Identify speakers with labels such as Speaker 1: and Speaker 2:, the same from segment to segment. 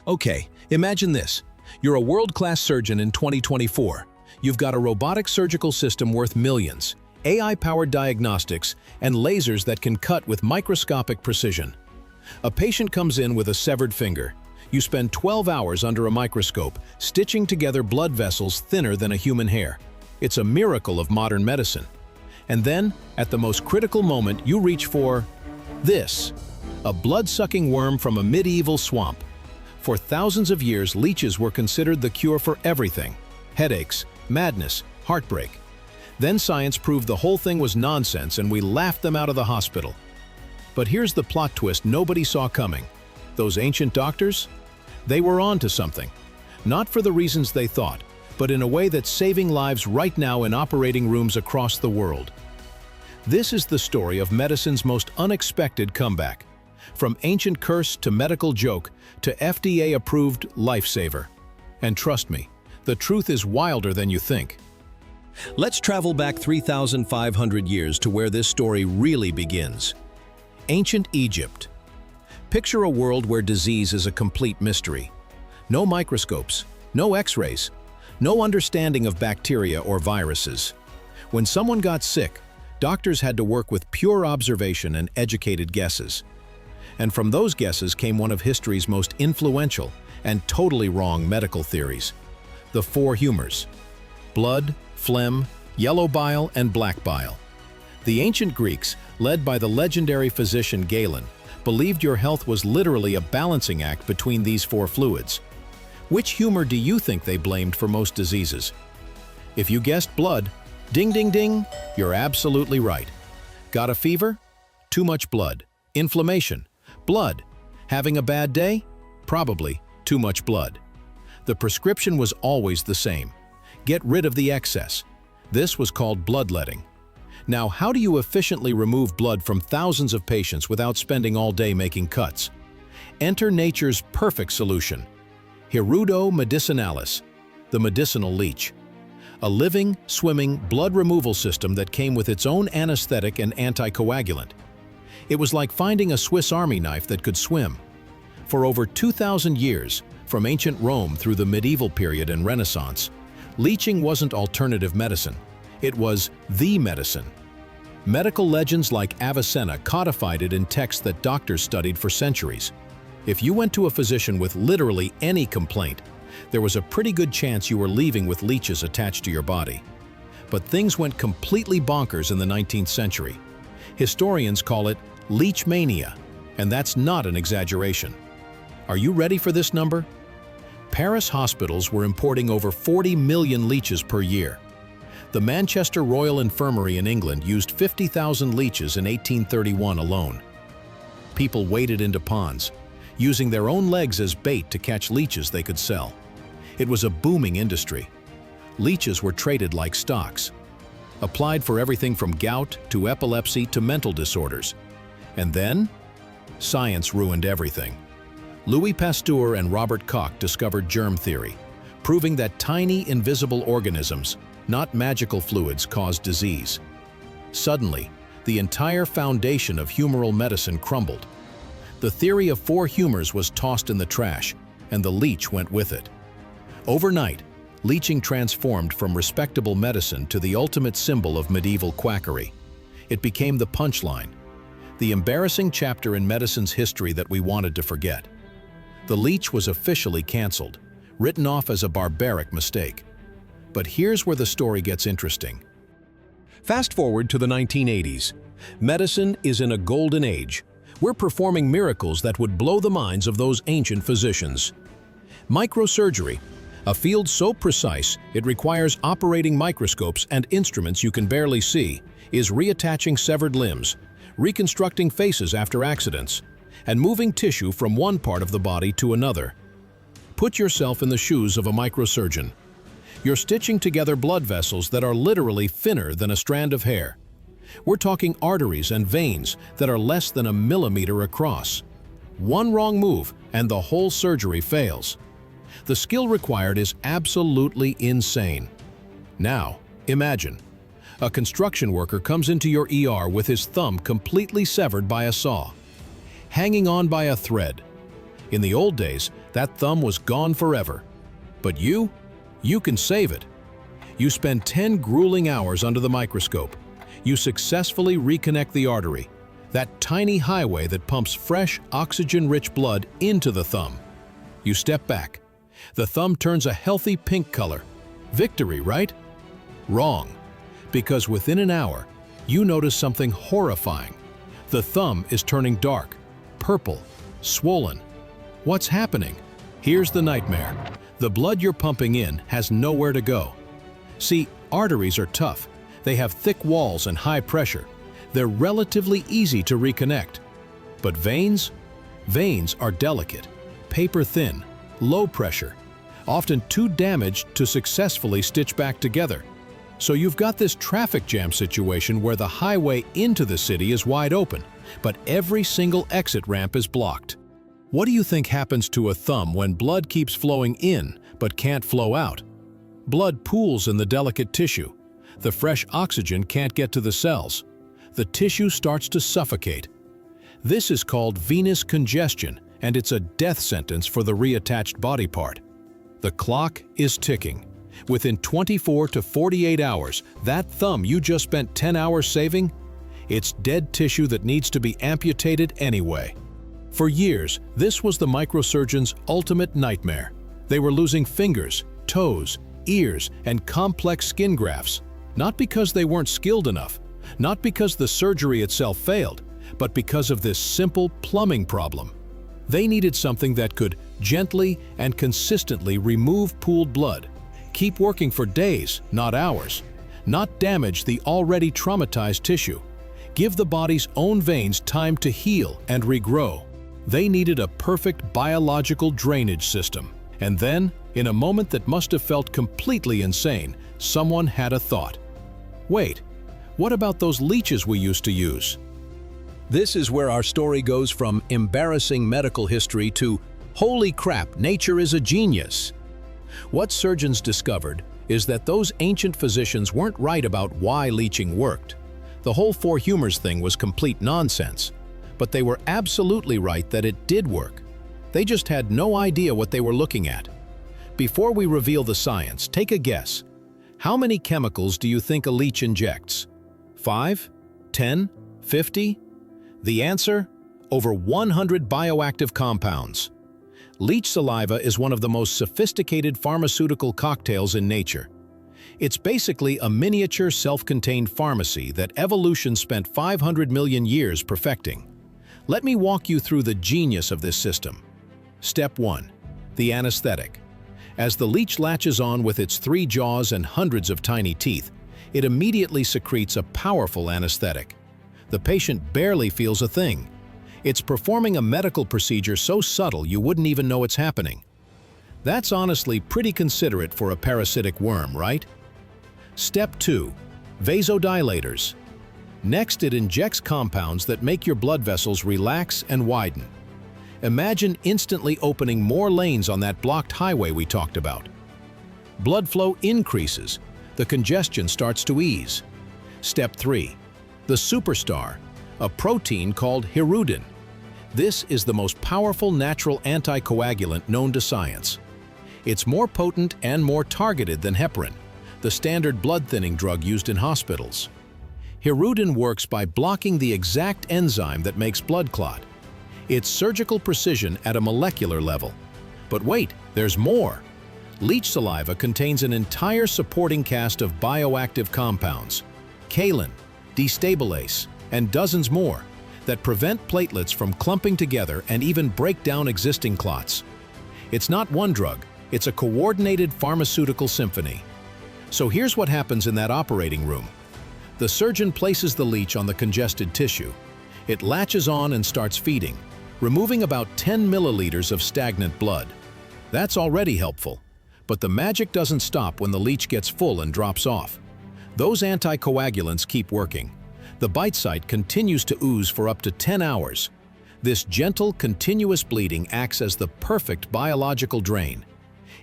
Speaker 1: Okay, imagine this. You're a world-class surgeon in 2024. You've got a robotic surgical system worth millions, AI-powered diagnostics, and lasers that can cut with microscopic precision. A patient comes in with a severed finger. You spend 12 hours under a microscope, stitching together blood vessels thinner than a human hair. It's a miracle of modern medicine. And then, at the most critical moment, you reach for this, a blood-sucking worm from a medieval swamp. For thousands of years, leeches were considered the cure for everything: headaches, madness, heartbreak. Then science proved the whole thing was nonsense and we laughed them out of the hospital. But here's the plot twist nobody saw coming. Those ancient doctors? They were on to something. Not for the reasons they thought, but in a way that's saving lives right now in operating rooms across the world. This is the story of medicine's most unexpected comeback. From ancient curse to medical joke to FDA-approved lifesaver. And trust me, the truth is wilder than you think. Let's travel back 3,500 years to where this story really begins. Ancient Egypt. Picture a world where disease is a complete mystery. No microscopes, no x-rays, no understanding of bacteria or viruses. When someone got sick, doctors had to work with pure observation and educated guesses. And from those guesses came one of history's most influential and totally wrong medical theories: the four humors: blood, phlegm, yellow bile, and black bile. The ancient Greeks, led by the legendary physician Galen, believed your health was literally a balancing act between these four fluids. Which humor do you think they blamed for most diseases? If you guessed blood, ding ding ding, you're absolutely right. Got a fever? Too much blood. Inflammation? Blood. Having a bad day? Probably too much blood. The prescription was always the same: get rid of the excess. This was called bloodletting. Now, how do you efficiently remove blood from thousands of patients without spending all day making cuts? Enter nature's perfect solution: Hirudo medicinalis, the medicinal leech. A living, swimming blood removal system that came with its own anesthetic and anticoagulant. It was like finding a Swiss Army knife that could swim. For over 2,000 years, from ancient Rome through the medieval period and Renaissance, leeching wasn't alternative medicine. It was the medicine. Medical legends like Avicenna codified it in texts that doctors studied for centuries. If you went to a physician with literally any complaint, there was a pretty good chance you were leaving with leeches attached to your body. But things went completely bonkers in the 19th century. Historians call it Leech Mania, and that's not an exaggeration. Are you ready for this number? Paris hospitals were importing over 40 million leeches per year. The Manchester Royal Infirmary in England used 50,000 leeches in 1831 alone. People waded into ponds, using their own legs as bait to catch leeches they could sell. It was a booming industry. Leeches were traded like stocks, applied for everything from gout to epilepsy to mental disorders. And then, science ruined everything. Louis Pasteur and Robert Koch discovered germ theory, proving that tiny, invisible organisms, not magical fluids, cause disease. Suddenly, the entire foundation of humoral medicine crumbled. The theory of four humors was tossed in the trash, and the leech went with it. Overnight, leeching transformed from respectable medicine to the ultimate symbol of medieval quackery. It became the punchline, the embarrassing chapter in medicine's history that we wanted to forget. The leech was officially canceled, written off as a barbaric mistake. But here's where the story gets interesting. Fast forward to the 1980s. Medicine is in a golden age. We're performing miracles that would blow the minds of those ancient physicians. Microsurgery, a field so precise it requires operating microscopes and instruments you can barely see, is reattaching severed limbs, reconstructing faces after accidents, and moving tissue from one part of the body to another. Put yourself in the shoes of a microsurgeon. You're stitching together blood vessels that are literally thinner than a strand of hair. We're talking arteries and veins that are less than a millimeter across. One wrong move and the whole surgery fails. The skill required is absolutely insane. Now, imagine. A construction worker comes into your ER with his thumb completely severed by a saw, hanging on by a thread. In the old days, That thumb was gone forever. But you can save it. You spend 10 grueling hours under the microscope. You successfully reconnect the artery, that tiny highway that pumps fresh, oxygen-rich blood into the thumb. You step back. The thumb turns a healthy pink color. Victory, right? Wrong. Because within an hour, you notice something horrifying. The thumb is turning dark, purple, swollen. What's happening? Here's the nightmare. The blood you're pumping in has nowhere to go. See, arteries are tough. They have thick walls and high pressure. They're relatively easy to reconnect. But veins? Veins are delicate, paper-thin, low pressure, often too damaged to successfully stitch back together. So you've got this traffic jam situation where the highway into the city is wide open, but every single exit ramp is blocked. What do you think happens to a thumb when blood keeps flowing in but can't flow out? Blood pools in the delicate tissue. The fresh oxygen can't get to the cells. The tissue starts to suffocate. This is called venous congestion, and it's a death sentence for the reattached body part. The clock is ticking. Within 24 to 48 hours, that thumb you just spent 10 hours saving, it's dead tissue that needs to be amputated anyway. For years, this was the microsurgeon's ultimate nightmare. They were losing fingers, toes, ears, and complex skin grafts, not because they weren't skilled enough, not because the surgery itself failed, but because of this simple plumbing problem. They needed something that could gently and consistently remove pooled blood, keep working for days, not hours, not damage the already traumatized tissue, give the body's own veins time to heal and regrow. They needed a perfect biological drainage system. And then, in a moment that must have felt completely insane, someone had a thought. Wait, what about those leeches we used to use? This is where our story goes from embarrassing medical history to holy crap, nature is a genius. What surgeons discovered is that those ancient physicians weren't right about why leeching worked. The whole four humors thing was complete nonsense. But they were absolutely right that it did work. They just had no idea what they were looking at. Before we reveal the science, take a guess. How many chemicals do you think a leech injects? 5? 10? 50? The answer? Over 100 bioactive compounds. Leech saliva is one of the most sophisticated pharmaceutical cocktails in nature. It's basically a miniature self-contained pharmacy that evolution spent 500 million years perfecting. Let me walk you through the genius of this system. Step 1. The anesthetic. As the leech latches on with its 3 jaws and hundreds of tiny teeth, it immediately secretes a powerful anesthetic. The patient barely feels a thing. It's performing a medical procedure so subtle you wouldn't even know it's happening. That's honestly pretty considerate for a parasitic worm, right? Step 2. Vasodilators. Next, it injects compounds that make your blood vessels relax and widen. Imagine instantly opening more lanes on that blocked highway we talked about. Blood flow increases. The congestion starts to ease. Step 3. The superstar, a protein called hirudin. This is the most powerful natural anticoagulant known to science. It's more potent and more targeted than heparin, the standard blood-thinning drug used in hospitals. Hirudin works by blocking the exact enzyme that makes blood clot. It's surgical precision at a molecular level. But wait, there's more. Leech saliva contains an entire supporting cast of bioactive compounds, kaolin, destabalase, and dozens more, that prevent platelets from clumping together and even break down existing clots. It's not one drug, it's a coordinated pharmaceutical symphony. So here's what happens in that operating room. The surgeon places the leech on the congested tissue. It latches on and starts feeding, removing about 10 milliliters of stagnant blood. That's already helpful. But the magic doesn't stop when the leech gets full and drops off. Those anticoagulants keep working. The bite site continues to ooze for up to 10 hours. This gentle, continuous bleeding acts as the perfect biological drain.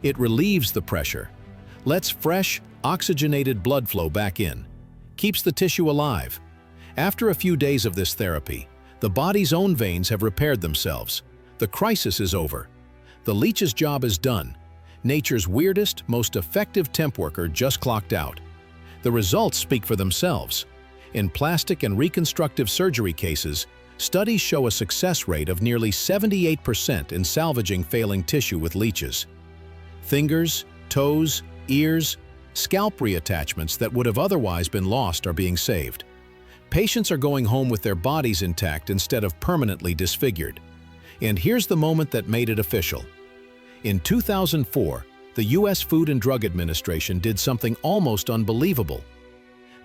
Speaker 1: It relieves the pressure, lets fresh, oxygenated blood flow back in, keeps the tissue alive. After a few days of this therapy, the body's own veins have repaired themselves. The crisis is over. The leech's job is done. Nature's weirdest, most effective temp worker just clocked out. The results speak for themselves. In plastic and reconstructive surgery cases, studies show a success rate of nearly 78% in salvaging failing tissue with leeches. Fingers, toes, ears, scalp reattachments that would have otherwise been lost are being saved. Patients are going home with their bodies intact instead of permanently disfigured. And here's the moment that made it official. In 2004, the U.S. Food and Drug Administration did something almost unbelievable.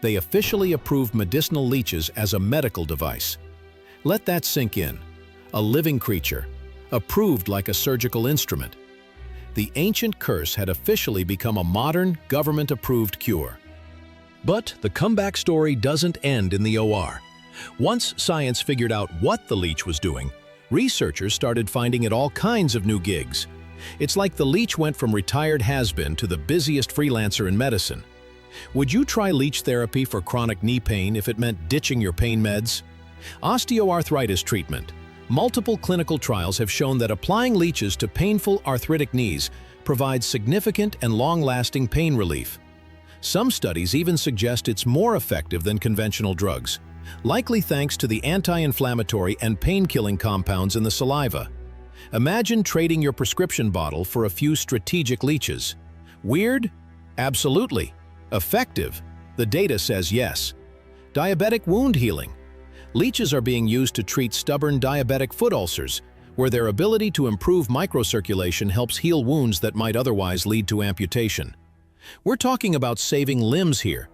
Speaker 1: They officially approved medicinal leeches as a medical device. Let that sink in. A living creature, approved like a surgical instrument. The ancient curse had officially become a modern, government-approved cure. But the comeback story doesn't end in the OR. Once science figured out what the leech was doing, researchers started finding it all kinds of new gigs. It's like the leech went from retired has-been to the busiest freelancer in medicine. Would you try leech therapy for chronic knee pain if it meant ditching your pain meds? Osteoarthritis treatment. Multiple clinical trials have shown that applying leeches to painful arthritic knees provides significant and long-lasting pain relief. Some studies even suggest it's more effective than conventional drugs, likely thanks to the anti-inflammatory and pain-killing compounds in the saliva. Imagine trading your prescription bottle for a few strategic leeches. Weird? Absolutely. Effective? The data says yes. Diabetic wound healing. Leeches are being used to treat stubborn diabetic foot ulcers, where their ability to improve microcirculation helps heal wounds that might otherwise lead to amputation. We're talking about saving limbs here.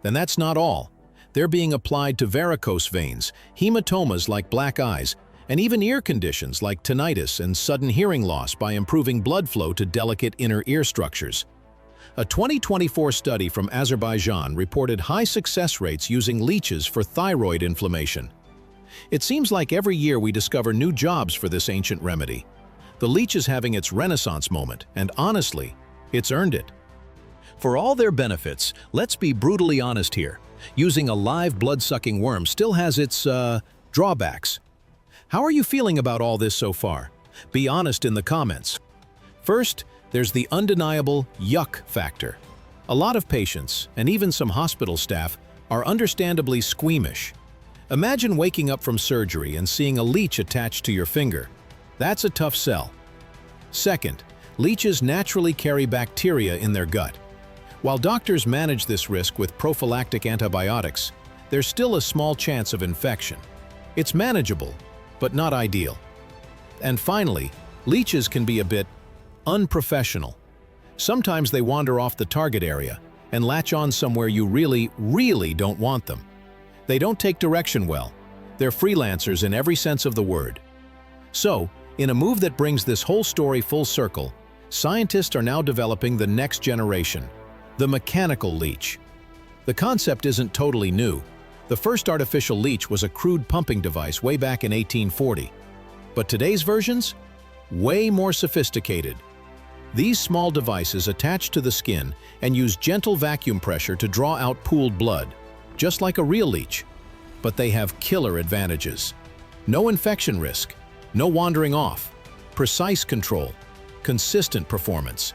Speaker 1: Then that's not all. They're being applied to varicose veins, hematomas like black eyes, and even ear conditions like tinnitus and sudden hearing loss by improving blood flow to delicate inner ear structures. A 2024 study from Azerbaijan reported high success rates using leeches for thyroid inflammation. It seems like every year we discover new jobs for this ancient remedy. The leech is having its renaissance moment, and honestly, it's earned it. For all their benefits, let's be brutally honest here. Using a live blood-sucking worm still has its, drawbacks. How are you feeling about all this so far? Be honest in the comments. First, there's the undeniable yuck factor. A lot of patients, and even some hospital staff, are understandably squeamish. Imagine waking up from surgery and seeing a leech attached to your finger. That's a tough sell. Second, leeches naturally carry bacteria in their gut. While doctors manage this risk with prophylactic antibiotics, there's still a small chance of infection. It's manageable, but not ideal. And finally, leeches can be a bit unprofessional. Sometimes they wander off the target area and latch on somewhere you really don't want them. They don't take direction well. They're freelancers in every sense of the word. So, in a move that brings this whole story full circle, scientists are now developing the next generation, the mechanical leech. The concept isn't totally new. The first artificial leech was a crude pumping device way back in 1840. But today's versions? Way more sophisticated. These small devices attach to the skin and use gentle vacuum pressure to draw out pooled blood, just like a real leech. But they have killer advantages. No infection risk, no wandering off, precise control, consistent performance.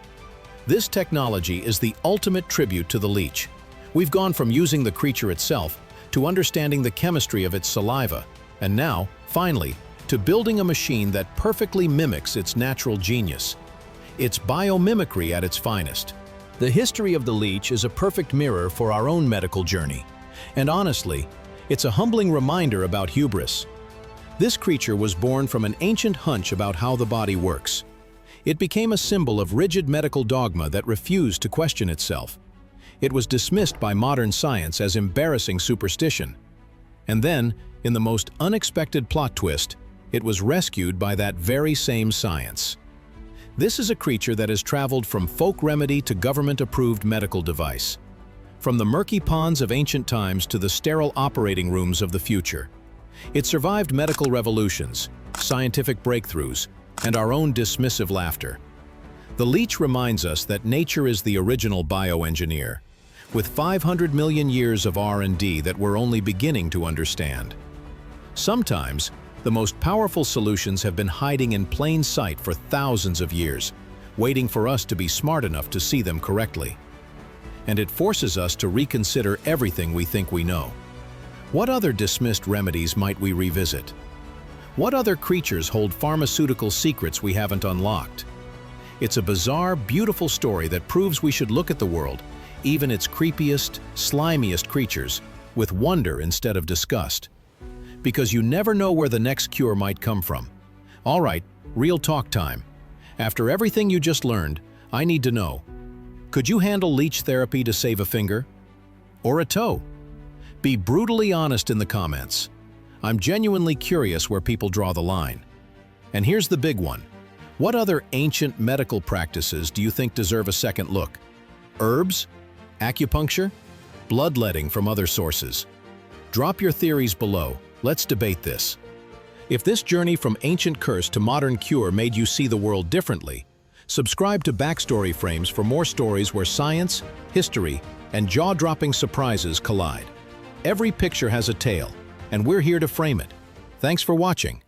Speaker 1: This technology is the ultimate tribute to the leech. We've gone from using the creature itself to understanding the chemistry of its saliva, and now, finally, to building a machine that perfectly mimics its natural genius. It's biomimicry at its finest. The history of the leech is a perfect mirror for our own medical journey. And honestly, it's a humbling reminder about hubris. This creature was born from an ancient hunch about how the body works. It became a symbol of rigid medical dogma that refused to question itself. It was dismissed by modern science as embarrassing superstition. And then, in the most unexpected plot twist, it was rescued by that very same science. This is a creature that has traveled from folk remedy to government-approved medical device. From the murky ponds of ancient times to the sterile operating rooms of the future. It survived medical revolutions, scientific breakthroughs, and our own dismissive laughter. The leech reminds us that nature is the original bioengineer, with 500 million years of R&D that we're only beginning to understand. Sometimes, The most powerful solutions have been hiding in plain sight for thousands of years, waiting for us to be smart enough to see them correctly. And it forces us to reconsider everything we think we know. What other dismissed remedies might we revisit? What other creatures hold pharmaceutical secrets we haven't unlocked? It's a bizarre, beautiful story that proves we should look at the world, even its creepiest, slimiest creatures, with wonder instead of disgust. Because you never know where the next cure might come from. All right, real talk time. After everything you just learned, I need to know, could you handle leech therapy to save a finger? Or a toe? Be brutally honest in the comments. I'm genuinely curious where people draw the line. And here's the big one. What other ancient medical practices do you think deserve a second look? Herbs? Acupuncture? Bloodletting from other sources? Drop your theories below. Let's debate this. If this journey from ancient curse to modern cure made you see the world differently, subscribe to Backstory Frames for more stories where science, history, and jaw-dropping surprises collide. Every picture has a tale, and we're here to frame it. Thanks for watching.